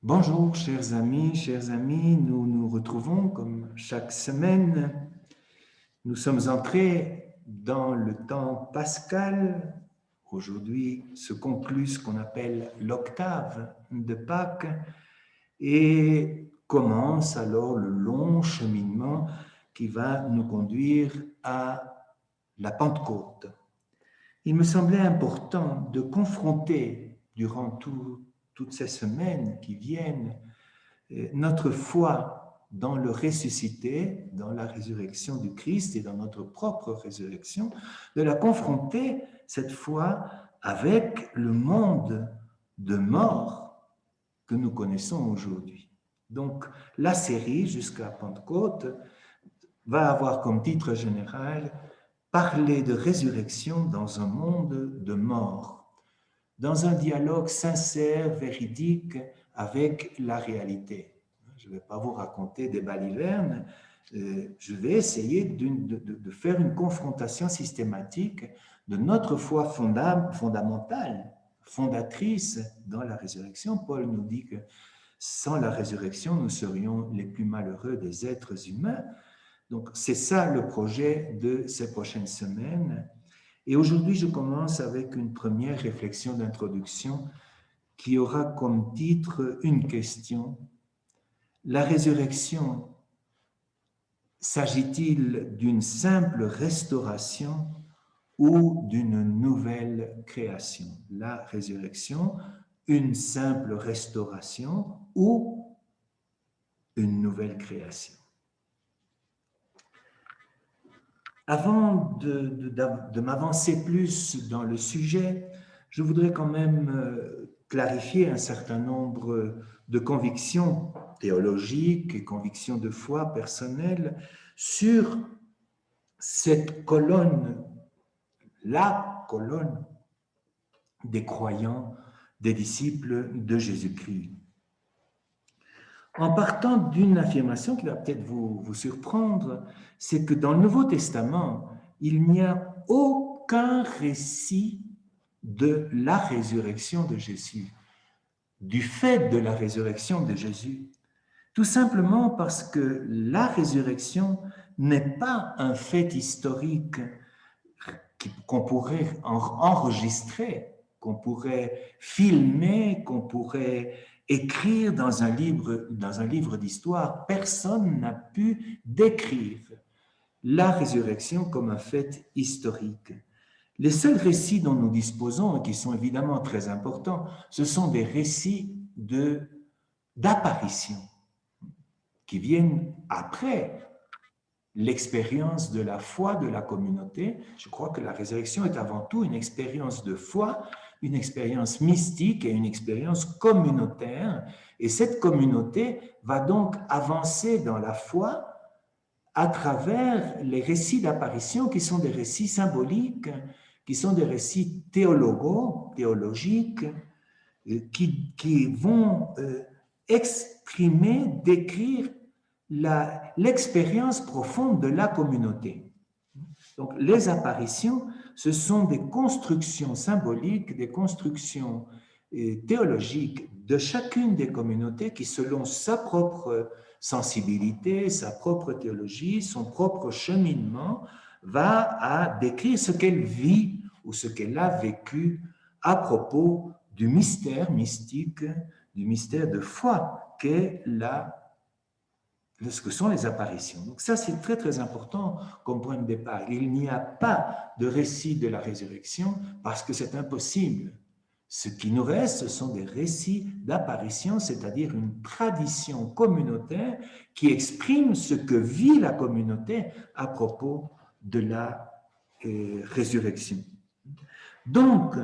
Bonjour, chers amis, nous nous retrouvons comme chaque semaine. Nous sommes entrés dans le temps pascal. Aujourd'hui se conclut ce qu'on appelle l'octave de Pâques et commence alors le long cheminement qui va nous conduire à la Pentecôte. Il me semblait important de confronter durant toutes ces semaines qui viennent notre foi dans le ressuscité, dans la résurrection du Christ et dans notre propre résurrection, de la confronter cette fois avec le monde de mort que nous connaissons aujourd'hui. Donc, la série jusqu'à Pentecôte va avoir comme titre général « Parler de résurrection dans un monde de mort », dans un dialogue sincère, véridique avec la réalité. Je ne vais pas vous raconter des balivernes, je vais essayer de faire une confrontation systématique de notre foi fondamentale, fondatrice dans la résurrection. Paul nous dit que sans la résurrection, nous serions les plus malheureux des êtres humains. Donc, c'est ça le projet de ces prochaines semaines. Et aujourd'hui, je commence avec une première réflexion d'introduction qui aura comme titre une question. La résurrection, s'agit-il d'une simple restauration ou d'une nouvelle création? La résurrection, une simple restauration ou une nouvelle création? Avant de m'avancer plus dans le sujet, je voudrais quand même clarifier un certain nombre de convictions théologiques et convictions de foi personnelles sur cette colonne, la colonne des croyants, des disciples de Jésus-Christ. En partant d'une affirmation qui va peut-être vous surprendre, c'est que dans le Nouveau Testament, il n'y a aucun récit de la résurrection de Jésus, du fait de la résurrection de Jésus, tout simplement parce que la résurrection n'est pas un fait historique qu'on pourrait enregistrer, qu'on pourrait filmer, qu'on pourrait écrire dans un livre d'histoire. Personne n'a pu décrire la résurrection comme un fait historique. Les seuls récits dont nous disposons, et qui sont évidemment très importants, ce sont des récits d'apparition qui viennent après l'expérience de la foi de la communauté. Je crois que la résurrection est avant tout une expérience de foi, une expérience mystique et une expérience communautaire. Et cette communauté va donc avancer dans la foi à travers les récits d'apparition qui sont des récits symboliques, qui sont des récits théologiques, qui vont exprimer, décrire l'expérience profonde de la communauté. Donc, les apparitions, ce sont des constructions symboliques, des constructions théologiques de chacune des communautés qui, selon sa propre sensibilité, sa propre théologie, son propre cheminement, va à décrire ce qu'elle vit ou ce qu'elle a vécu à propos du mystère mystique, du mystère de foi qu'est ce que sont les apparitions. Donc ça, c'est très, très important comme point de départ. Il n'y a pas de récit de la résurrection parce que c'est impossible. Ce qui nous reste, ce sont des récits d'apparition, c'est-à-dire une tradition communautaire qui exprime ce que vit la communauté à propos de la résurrection. Donc,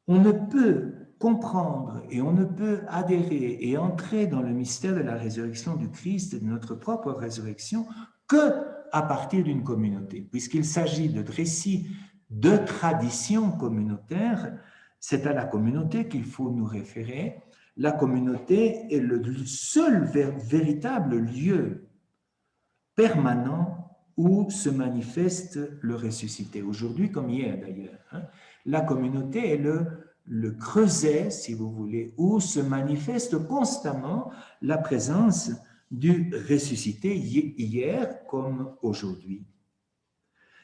on ne peut comprendre et on ne peut adhérer et entrer dans le mystère de la résurrection du Christ et de notre propre résurrection que à partir d'une communauté, puisqu'il s'agit de récits de tradition communautaire. C'est à la communauté qu'il faut nous référer. La communauté est le seul véritable lieu permanent où se manifeste le ressuscité. Aujourd'hui comme hier d'ailleurs. La communauté est le creuset, si vous voulez, où se manifeste constamment la présence du ressuscité hier comme aujourd'hui.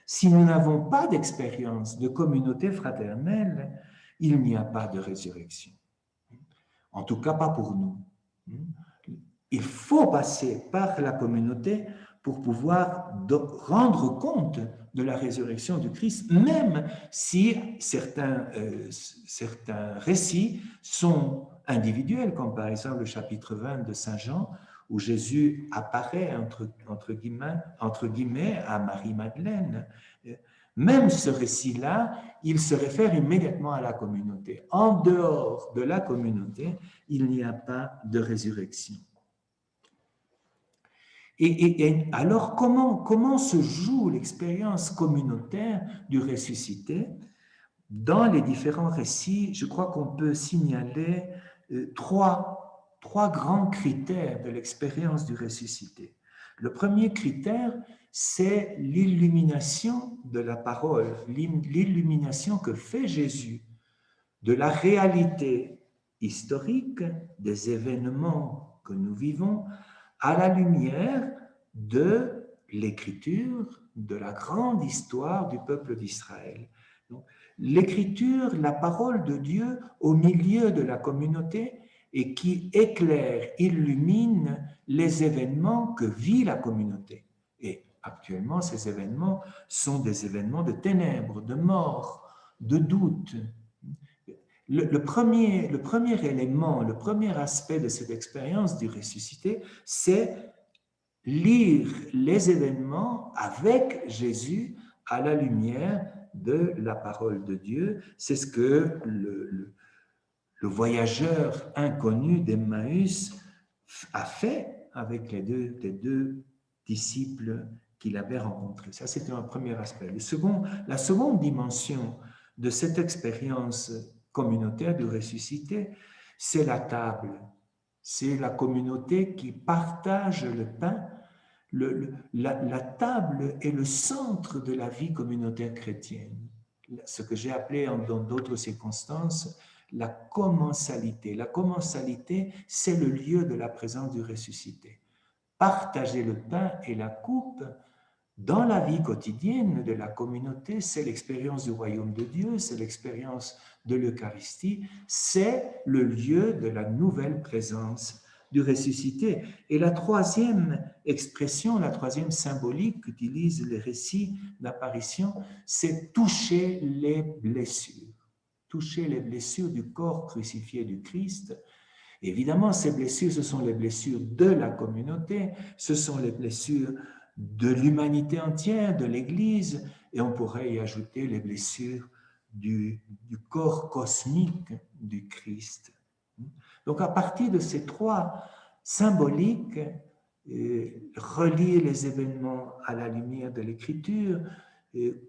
Si nous n'avons pas d'expérience de communauté fraternelle, il n'y a pas de résurrection. En tout cas, pas pour nous. Il faut passer par la communauté pour pouvoir rendre compte de la résurrection du Christ, même si certains récits sont individuels, comme par exemple le chapitre 20 de Saint Jean, où Jésus apparaît entre guillemets à Marie-Madeleine. Même ce récit-là, il se réfère immédiatement à la communauté. En dehors de la communauté, il n'y a pas de résurrection. Et alors, comment se joue l'expérience communautaire du ressuscité? Dans les différents récits, je crois qu'on peut signaler trois grands critères de l'expérience du ressuscité. Le premier critère, c'est l'illumination de la parole, l'illumination que fait Jésus de la réalité historique des événements que nous vivons à la lumière de l'écriture, de la grande histoire du peuple d'Israël. L'écriture, la parole de Dieu au milieu de la communauté et qui éclaire, illumine les événements que vit la communauté. Et actuellement, ces événements sont des événements de ténèbres, de mort, de doute. Le premier élément, le premier aspect de cette expérience du ressuscité, c'est lire les événements avec Jésus à la lumière de la parole de Dieu. C'est ce que le voyageur inconnu d'Emmaüs a fait avec les deux disciples qu'il avait rencontrés. Ça, c'était un premier aspect. La seconde dimension de cette expérience communautaire du ressuscité, c'est la table. C'est la communauté qui partage le pain. La table est le centre de la vie communautaire chrétienne. Ce que j'ai appelé dans d'autres circonstances la commensalité. La commensalité, c'est le lieu de la présence du ressuscité. Partager le pain et la coupe dans la vie quotidienne de la communauté, c'est l'expérience du royaume de Dieu, c'est l'expérience de l'Eucharistie, c'est le lieu de la nouvelle présence du ressuscité. Et la troisième expression, la troisième symbolique qu'utilisent les récits d'apparition, c'est toucher les blessures. Toucher les blessures du corps crucifié du Christ. Évidemment, ces blessures, ce sont les blessures de la communauté, ce sont les blessures de l'humanité entière, de l'Église, et on pourrait y ajouter les blessures du corps cosmique du Christ. Donc, à partir de ces trois symboliques, relier les événements à la lumière de l'Écriture,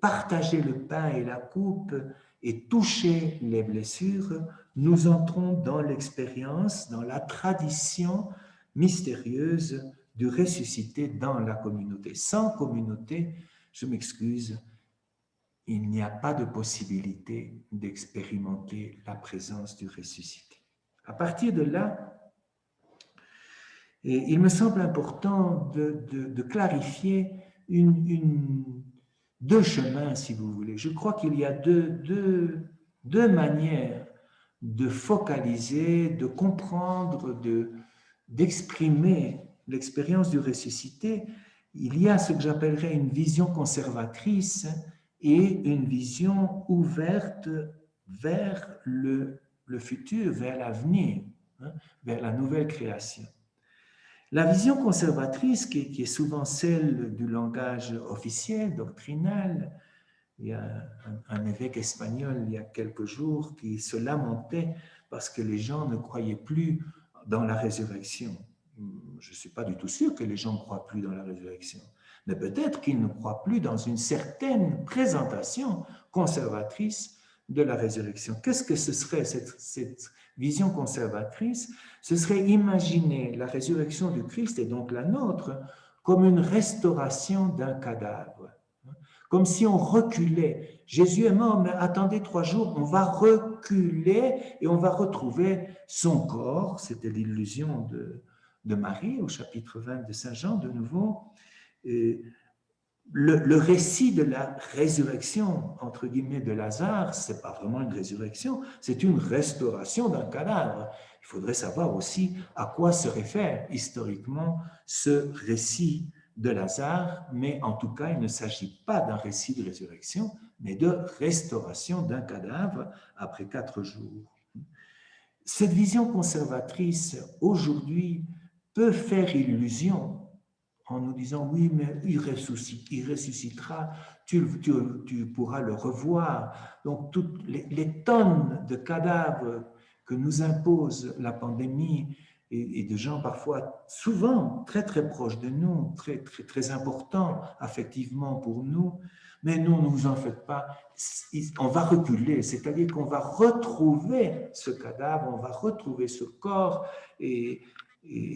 partager le pain et la coupe et toucher les blessures, nous entrons dans l'expérience, dans la tradition mystérieuse du ressuscité dans la communauté. Sans communauté, je m'excuse, il n'y a pas de possibilité d'expérimenter la présence du ressuscité. À partir de là, il me semble important de clarifier deux chemins, si vous voulez. Je crois qu'il y a deux manières de focaliser, de comprendre, d'exprimer l'expérience du ressuscité. Il y a ce que j'appellerais une vision conservatrice et une vision ouverte vers le futur, vers l'avenir, vers la nouvelle création. La vision conservatrice, qui est souvent celle du langage officiel, doctrinal, il y a un évêque espagnol il y a quelques jours qui se lamentait parce que les gens ne croyaient plus dans la résurrection. Je ne suis pas du tout sûr que les gens ne croient plus dans la résurrection, mais peut-être qu'ils ne croient plus dans une certaine présentation conservatrice de la résurrection. Qu'est-ce que ce serait cette vision conservatrice? Ce serait imaginer la résurrection du Christ, et donc la nôtre, comme une restauration d'un cadavre, comme si on reculait. Jésus est mort, mais attendez 3 jours, on va reculer et on va retrouver son corps. C'était l'illusion de Marie au chapitre 20 de Saint Jean, de nouveau. Et le récit de la résurrection, entre guillemets, de Lazare, ce n'est pas vraiment une résurrection, c'est une restauration d'un cadavre. Il faudrait savoir aussi à quoi se réfère historiquement ce récit de Lazare, mais en tout cas, il ne s'agit pas d'un récit de résurrection, mais de restauration d'un cadavre après 4 jours. Cette vision conservatrice, aujourd'hui, peut faire illusion en nous disant, oui, mais il ressuscitera, tu pourras le revoir. Donc, toutes les tonnes de cadavres que nous impose la pandémie et de gens parfois, souvent, très, très proches de nous, très, très, très importants affectivement pour nous, mais non, ne vous en faites pas, on va reculer, c'est-à-dire qu'on va retrouver ce cadavre, on va retrouver ce corps, et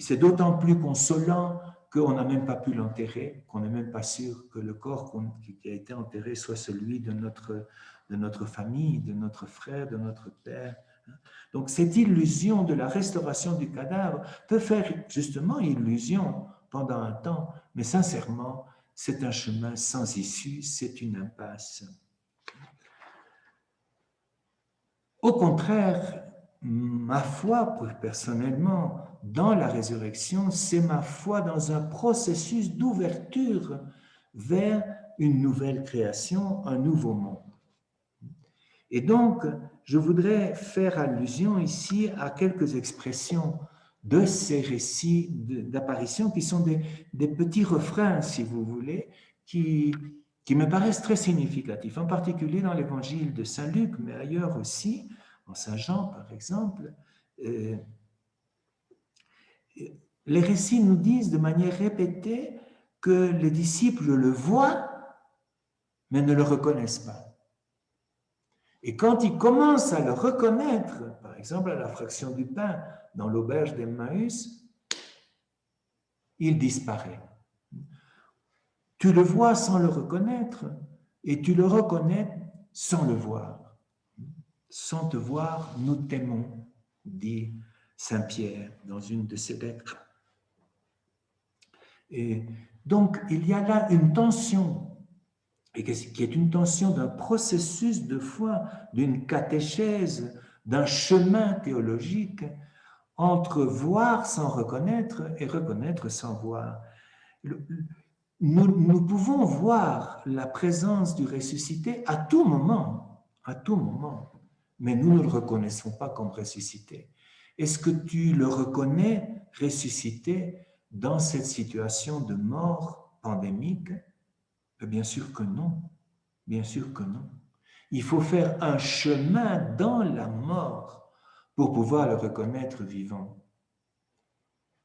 c'est d'autant plus consolant qu'on n'a même pas pu l'enterrer, qu'on n'est même pas sûr que le corps qui a été enterré soit celui de notre famille, de notre frère, de notre père. Donc cette illusion de la restauration du cadavre peut faire justement illusion pendant un temps, mais sincèrement, c'est un chemin sans issue, c'est une impasse. Au contraire, ma foi, personnellement, dans la résurrection, c'est ma foi dans un processus d'ouverture vers une nouvelle création, un nouveau monde. Et donc, je voudrais faire allusion ici à quelques expressions de ces récits d'apparition qui sont des petits refrains, si vous voulez, qui me paraissent très significatifs, en particulier dans l'évangile de Saint Luc, mais ailleurs aussi, en Saint Jean par exemple. Les récits nous disent de manière répétée que les disciples le voient, mais ne le reconnaissent pas. Et quand ils commencent à le reconnaître, par exemple à la fraction du pain dans l'auberge d'Emmaüs, il disparaît. Tu le vois sans le reconnaître et tu le reconnais sans le voir. Sans te voir, nous t'aimons, dit Saint Pierre dans une de ses lettres. Et donc, il y a là une tension, et qui est une tension d'un processus de foi, d'une catéchèse, d'un chemin théologique entre voir sans reconnaître et reconnaître sans voir. Nous pouvons voir la présence du ressuscité à tout moment, mais nous ne le reconnaissons pas comme ressuscité. Est-ce que tu le reconnais ressuscité dans cette situation de mort pandémique? Bien sûr que non, bien sûr que non. Il faut faire un chemin dans la mort pour pouvoir le reconnaître vivant.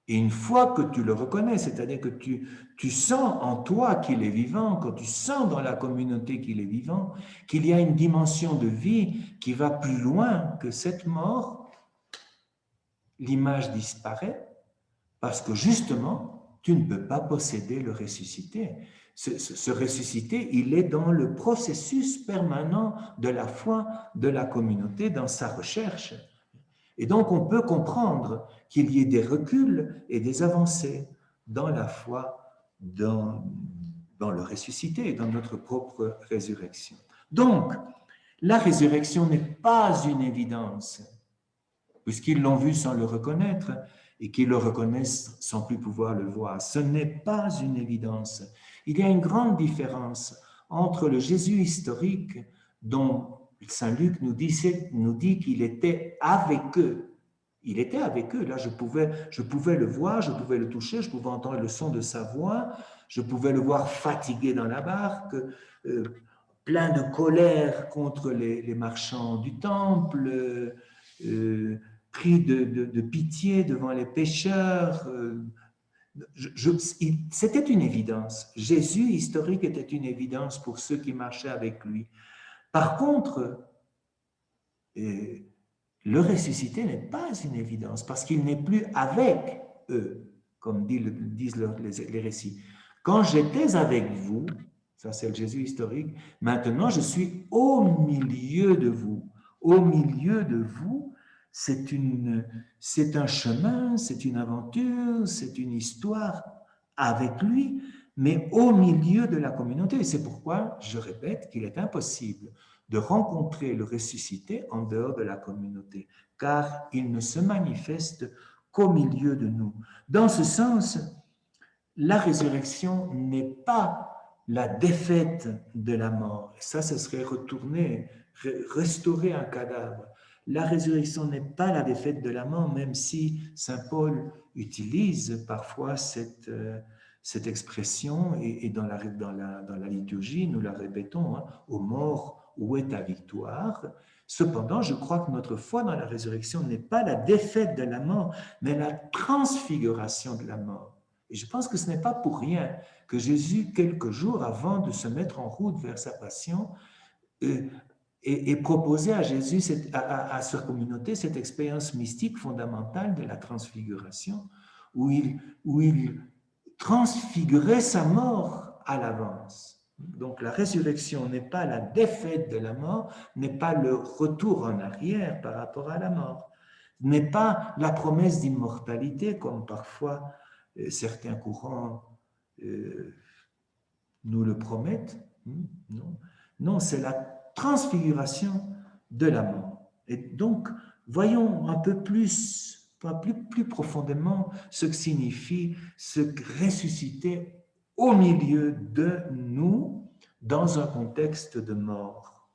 Et une fois que tu le reconnais, c'est-à-dire que tu sens en toi qu'il est vivant, quand tu sens dans la communauté qu'il est vivant, qu'il y a une dimension de vie qui va plus loin que cette mort, l'image disparaît parce que justement, tu ne peux pas posséder le ressuscité. Ce ressuscité, il est dans le processus permanent de la foi de la communauté, dans sa recherche. Et donc, on peut comprendre qu'il y ait des reculs et des avancées dans la foi, dans le ressuscité, dans notre propre résurrection. Donc, la résurrection n'est pas une évidence, puisqu'ils l'ont vu sans le reconnaître et qu'ils le reconnaissent sans plus pouvoir le voir. Ce n'est pas une évidence. Il y a une grande différence entre le Jésus historique dont Saint Luc nous dit qu'il était avec eux. Il était avec eux. Là, je pouvais le voir, je pouvais le toucher, je pouvais entendre le son de sa voix, je pouvais le voir fatigué dans la barque, plein de colère contre les marchands du temple, pris de pitié devant les pécheurs. C'était une évidence. Jésus historique était une évidence pour ceux qui marchaient avec lui. Par contre, le ressuscité n'est pas une évidence parce qu'il n'est plus avec eux, comme disent les récits. Quand j'étais avec vous, Ça, c'est le Jésus historique. Maintenant, je suis au milieu de vous. Au milieu de vous, c'est un chemin, c'est une aventure, c'est une histoire avec lui, mais au milieu de la communauté. Et c'est pourquoi je répète qu'il est impossible de rencontrer le ressuscité en dehors de la communauté, car il ne se manifeste qu'au milieu de nous. Dans ce sens, la résurrection n'est pas la défaite de la mort. Ça, ce serait retourner, restaurer un cadavre. La résurrection n'est pas la défaite de la mort, même si Saint Paul utilise parfois cette expression et dans la liturgie, nous la répétons, hein, ô mort, où est ta victoire? Cependant, je crois que notre foi dans la résurrection n'est pas la défaite de la mort, mais la transfiguration de la mort. Et je pense que ce n'est pas pour rien que Jésus, quelques jours avant de se mettre en route vers sa passion, et proposait à Jésus, à sa communauté, cette expérience mystique fondamentale de la transfiguration, où il transfigurait sa mort à l'avance. Donc la résurrection n'est pas la défaite de la mort, n'est pas le retour en arrière par rapport à la mort, n'est pas la promesse d'immortalité comme parfois certains courants nous le promettent. Non, non, c'est la transfiguration de la mort. Et donc, voyons un peu plus profondément ce que signifie se ressusciter au milieu de nous dans un contexte de mort.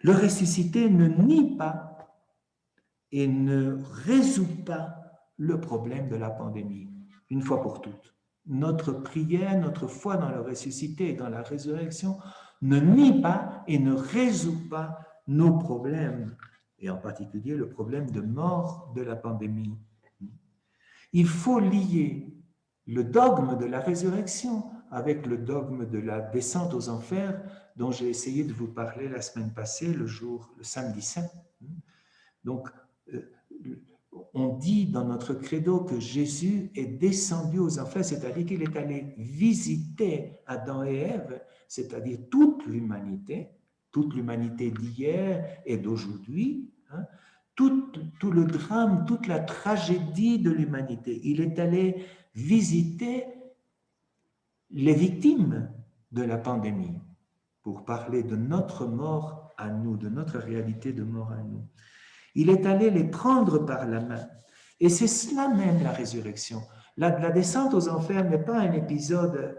Le ressuscité ne nie pas et ne résout pas le problème de la pandémie, une fois pour toutes. Notre prière, notre foi dans le ressuscité et dans la résurrection ne nie pas et ne résout pas nos problèmes, et en particulier le problème de mort de la pandémie. Il faut lier le dogme de la résurrection avec le dogme de la descente aux enfers dont j'ai essayé de vous parler la semaine passée, le samedi saint. Donc, on dit dans notre credo que Jésus est descendu aux enfers, c'est-à-dire qu'il est allé visiter Adam et Ève, c'est-à-dire toute l'humanité d'hier et d'aujourd'hui, hein, tout le drame, toute la tragédie de l'humanité. Il est allé visiter les victimes de la pandémie pour parler de notre mort à nous, de notre réalité de mort à nous. Il est allé les prendre par la main. Et c'est cela même la résurrection. La descente aux enfers n'est pas un épisode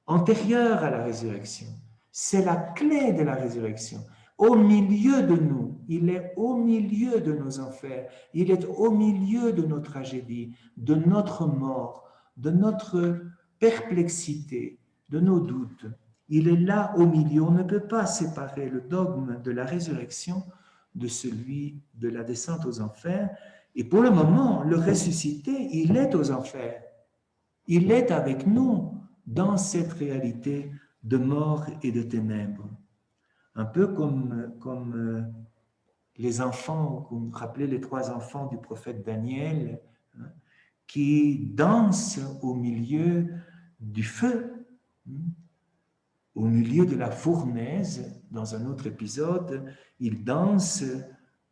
antérieur à la résurrection. C'est la clé de la résurrection. Au milieu de nous, il est au milieu de nos enfers, il est au milieu de nos tragédies, de notre mort, de notre perplexité, de nos doutes. Il est là au milieu. On ne peut pas séparer le dogme de la résurrection de celui de la descente aux enfers. Et pour le moment, le ressuscité, il est aux enfers. Il est avec nous dans cette réalité de mort et de ténèbres. Un peu comme les enfants, vous vous rappelez les 3 enfants du prophète Daniel, hein, qui dansent au milieu du feu, au milieu de la fournaise. Dans un autre épisode, ils dansent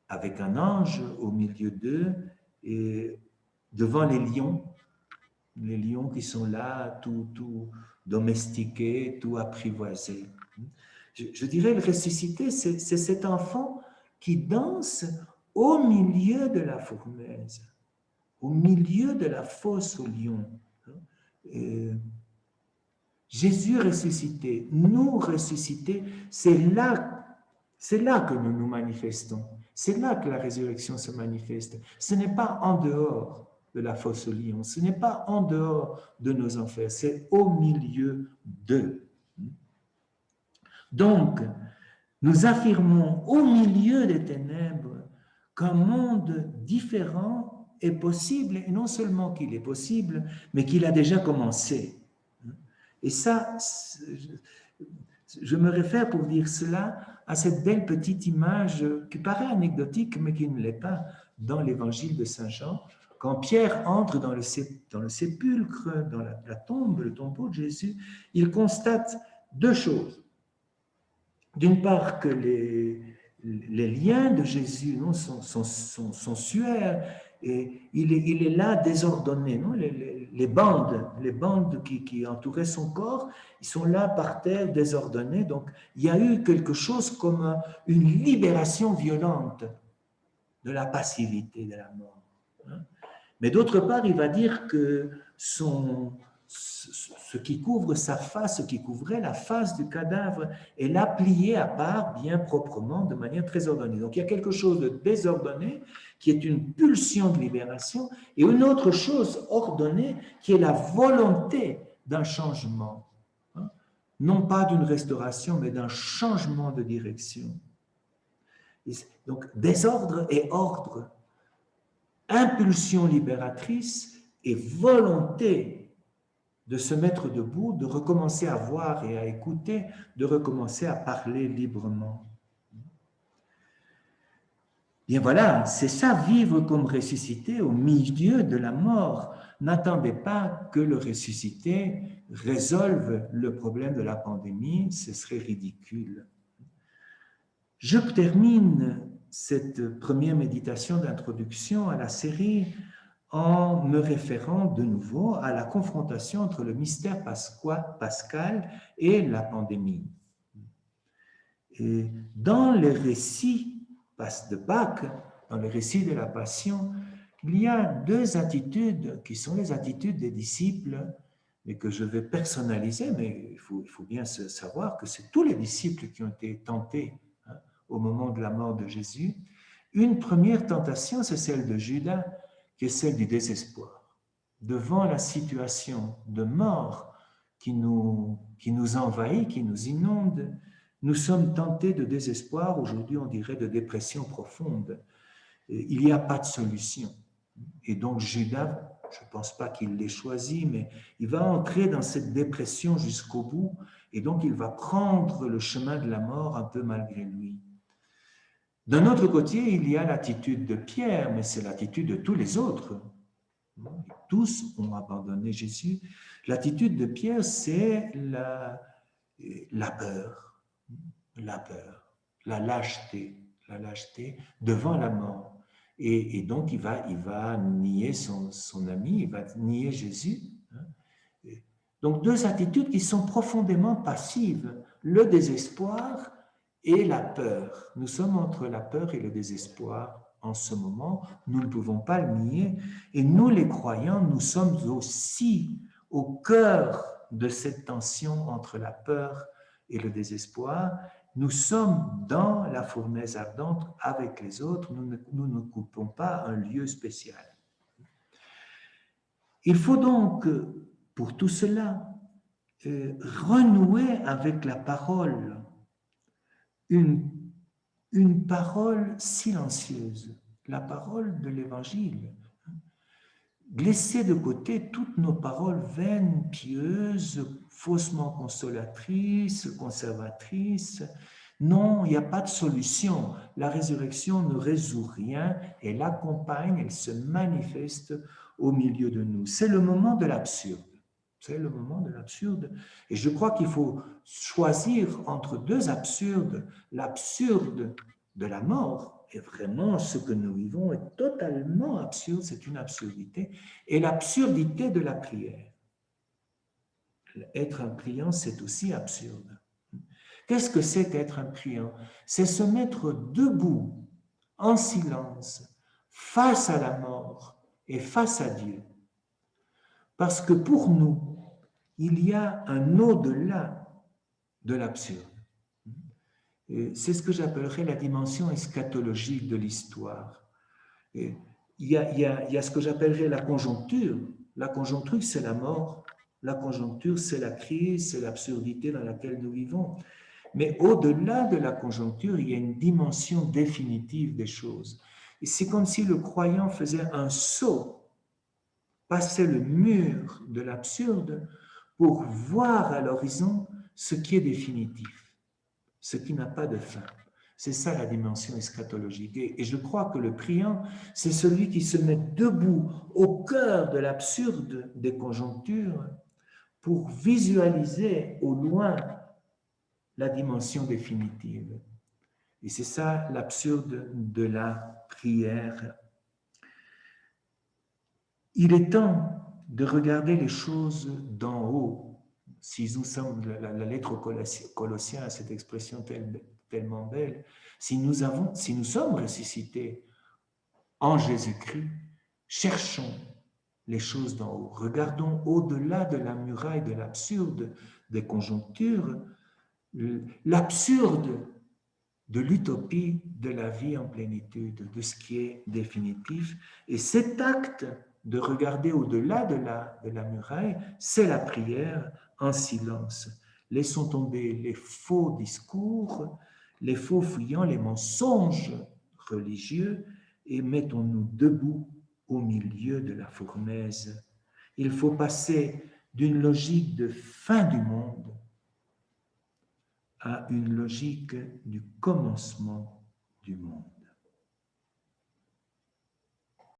avec un ange au milieu d'eux et devant les lions qui sont là, tout domestiqués, tout apprivoisés. Je dirais, le ressuscité, c'est cet enfant qui danse au milieu de la fournaise, au milieu de la fosse aux lions. Jésus ressuscité, nous ressuscités, c'est là que nous nous manifestons. C'est là que la résurrection se manifeste. Ce n'est pas en dehors de la fosse aux lions, ce n'est pas en dehors de nos enfers, c'est au milieu d'eux. Donc, nous affirmons au milieu des ténèbres qu'un monde différent est possible, et non seulement qu'il est possible, mais qu'il a déjà commencé. Et ça, je me réfère pour dire cela à cette belle petite image qui paraît anecdotique, mais qui ne l'est pas, dans l'évangile de Saint Jean, Quand Pierre entre dans le sépulcre, dans la tombe, le tombeau de Jésus, il constate deux choses. D'une part, que les liens de Jésus non, sont suaires et il est là désordonné. Non, les bandes qui entouraient son corps, ils sont là par terre désordonnés. Donc, il y a eu quelque chose comme une libération violente de la passivité de la mort. Mais d'autre part, il va dire que ce qui couvre sa face, ce qui couvrait la face du cadavre, est là plié à part, bien proprement, de manière très ordonnée. Donc il y a quelque chose de désordonné qui est une pulsion de libération et une autre chose ordonnée qui est la volonté d'un changement. Non pas d'une restauration, mais d'un changement de direction. Donc désordre et ordre. Impulsion libératrice et volonté de se mettre debout, de recommencer à voir et à écouter, de recommencer à parler librement. Bien voilà, c'est ça, vivre comme ressuscité au milieu de la mort. N'attendez pas que le ressuscité résolve le problème de la pandémie, ce serait ridicule. Je termine cette première méditation d'introduction à la série en me référant de nouveau à la confrontation entre le mystère pascal et la pandémie. Et dans les récits de Pâques, dans les récits de la Passion, il y a deux attitudes qui sont les attitudes des disciples, mais que je vais personnaliser, mais il faut bien savoir que c'est tous les disciples qui ont été tentés au moment de la mort de Jésus. Une première tentation, c'est celle de Judas, qui est celle du désespoir. Devant la situation de mort qui nous envahit, qui nous inonde, nous sommes tentés de désespoir, aujourd'hui on dirait de dépression profonde. Il n'y a pas de solution. Et donc Judas, je ne pense pas qu'il l'ait choisi, mais il va entrer dans cette dépression jusqu'au bout, et donc il va prendre le chemin de la mort un peu malgré lui. D'un autre côté, il y a l'attitude de Pierre, mais c'est l'attitude de tous les autres. Tous ont abandonné Jésus. L'attitude de Pierre, c'est la peur, la lâcheté devant la mort. Et donc, il va nier son ami, il va nier Jésus. Donc, deux attitudes qui sont profondément passives, le désespoir et la peur. Nous sommes entre la peur et le désespoir en ce moment, nous ne pouvons pas le nier, et nous les croyants, nous sommes aussi au cœur de cette tension entre la peur et le désespoir. Nous sommes dans la fournaise ardente avec les autres, nous ne coupons pas un lieu spécial. Il faut donc, pour tout cela, renouer avec la parole, une parole silencieuse, la parole de l'Évangile. Laisser de côté toutes nos paroles vaines, pieuses, faussement consolatrices, conservatrices. Non, il n'y a pas de solution. La résurrection ne résout rien, elle accompagne, elle se manifeste au milieu de nous. C'est le moment de l'absurde. C'est le moment de l'absurde. Et je crois qu'il faut choisir entre deux absurdes. L'absurde de la mort, et vraiment ce que nous vivons est totalement absurde, c'est une absurdité, et l'absurdité de la prière. Être un priant, c'est aussi absurde. Qu'est-ce que c'est qu'être un priant? C'est se mettre debout, en silence, face à la mort et face à Dieu. Parce que pour nous, il y a un au-delà de l'absurde. C'est ce que j'appellerais la dimension eschatologique de l'histoire. Il y a ce que j'appellerais la conjoncture. La conjoncture, c'est la mort. La conjoncture, c'est la crise, c'est l'absurdité dans laquelle nous vivons. Mais au-delà de la conjoncture, il y a une dimension définitive des choses. Et c'est comme si le croyant faisait un saut, passait le mur de l'absurde pour voir à l'horizon ce qui est définitif, ce qui n'a pas de fin. C'est ça la dimension eschatologique. Et je crois que le priant, c'est celui qui se met debout au cœur de l'absurde des conjonctures pour visualiser au loin la dimension définitive. Et c'est ça l'absurde de la prière. Il est temps de regarder les choses d'en haut. Si nous sommes, la lettre aux Colossiens a cette expression tellement belle, si nous sommes ressuscités en Jésus-Christ, cherchons les choses d'en haut. Regardons au-delà de la muraille de l'absurde des conjonctures, l'absurde de l'utopie de la vie en plénitude, de ce qui est définitif. Et cet acte de regarder au-delà de la muraille, c'est la prière en silence. Laissons tomber les faux discours, les faux fuyants, les mensonges religieux et mettons-nous debout au milieu de la fournaise. Il faut passer d'une logique de fin du monde à une logique du commencement du monde.